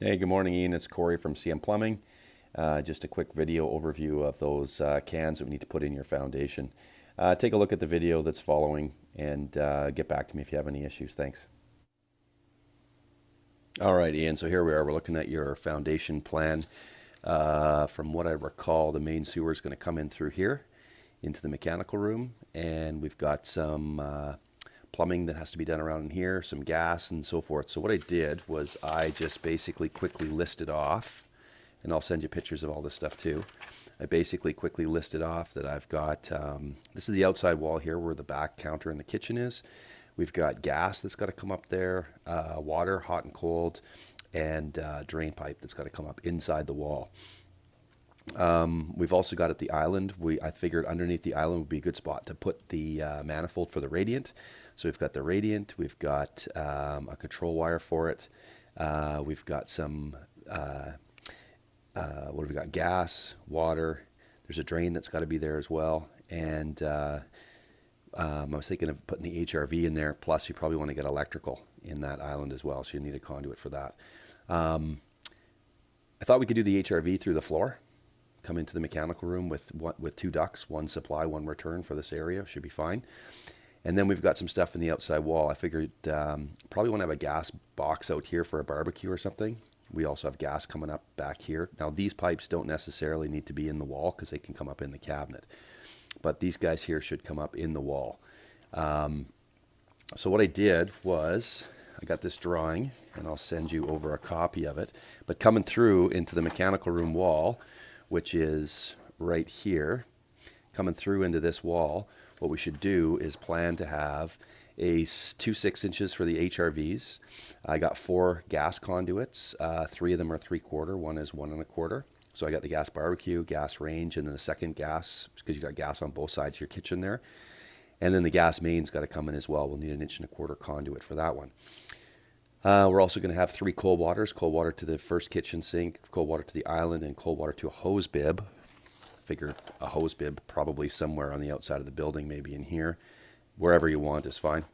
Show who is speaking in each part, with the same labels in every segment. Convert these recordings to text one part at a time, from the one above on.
Speaker 1: Hey, good morning, Ian. It's Corey from CM Plumbing. Just a quick video overview of those cans that we need to put in your foundation. Take a look at the video that's following and get back to me if you have any issues. Thanks. All right, Ian. So here we are. We're looking at your foundation plan. From what I recall, the main sewer is going to come in through here into the mechanical room, and we've got some plumbing that has to be done around in here, some gas and so forth. So what I did was I just basically quickly listed off, and I'll send you pictures of all this stuff too. I basically quickly listed off that I've got, this is the outside wall here where the back counter in the kitchen is. We've got gas that's got to come up there, water, hot and cold, and drain pipe that's got to come up inside the wall. We've also got at the island, I figured underneath the island would be a good spot to put the manifold for the radiant. So we've got the radiant, we've got a control wire for it, we've got some, what have we got, gas, water, there's a drain that's got to be there as well, and I was thinking of putting the HRV in there, plus you probably want to get electrical in that island as well, so you need a conduit for that. I thought we could do the HRV through the floor, come into the mechanical room with two ducts, one supply, one return for this area, should be fine. And then we've got some stuff in the outside wall. I figured probably want to have a gas box out here for a barbecue or something. We also have gas coming up back here. Now these pipes don't necessarily need to be in the wall because they can come up in the cabinet. But these guys here should come up in the wall. So what I did was I got this drawing, and I'll send you over a copy of it. But coming through into the mechanical room wall, which is right here, coming through into this wall, what we should do is plan to have a 2 6-inches for the HRVs. I got 4 gas conduits. 3 of them are 3/4, one is 1 1/4. So I got the gas barbecue, gas range, and then the second gas, because you got gas on both sides of your kitchen there. And then the gas main's got to come in as well. We'll need an 1 1/4 conduit for that one. We're also going to have 3 cold waters, cold water to the first kitchen sink, cold water to the island, and cold water to a hose bib. Figure a hose bib probably somewhere on the outside of the building, maybe in here. Wherever you want is fine.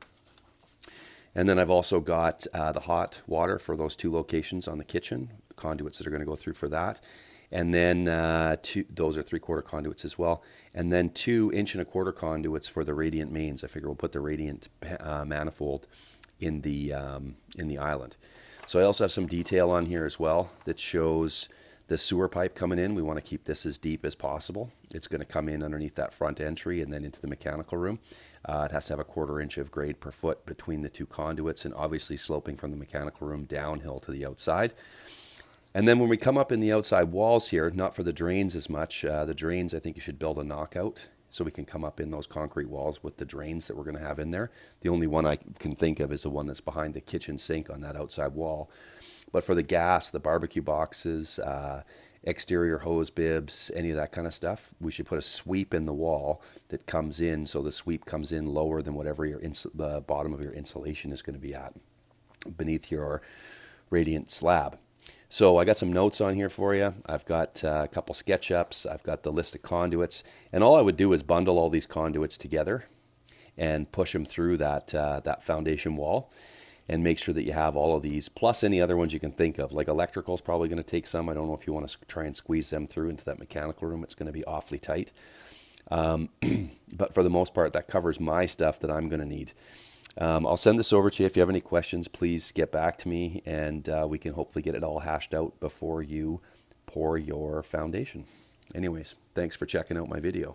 Speaker 1: And then I've also got the hot water for those 2 locations on the kitchen, conduits that are going to go through for that. And then those are 3/4 conduits as well. And then 2 1 1/4 conduits for the radiant mains. I figure we'll put the radiant manifold in the island. So I also have some detail on here as well that shows the sewer pipe coming in. We want to keep this as deep as possible. It's going to come in underneath that front entry and then into the mechanical room. It has to have a 1/4 inch of grade per foot between the 2 conduits, and obviously sloping from the mechanical room downhill to the outside. And then when we come up in the outside walls here, not for the drains as much, the drains I think you should build a knockout so we can come up in those concrete walls with the drains that we're going to have in there. The only one I can think of is the one that's behind the kitchen sink on that outside wall. But for the gas, the barbecue boxes, exterior hose bibs, any of that kind of stuff, we should put a sweep in the wall that comes in, so the sweep comes in lower than whatever the bottom of your insulation is going to be at beneath your radiant slab. So I got some notes on here for you. I've got a couple SketchUps. I've got the list of conduits. And all I would do is bundle all these conduits together and push them through that foundation wall and make sure that you have all of these, plus any other ones you can think of. Like electrical is probably going to take some. I don't know if you want to try and squeeze them through into that mechanical room. It's going to be awfully tight. But for the most part, that covers my stuff that I'm going to need. I'll send this over to you. If you have any questions, please get back to me, and we can hopefully get it all hashed out before you pour your foundation. Anyways, thanks for checking out my video.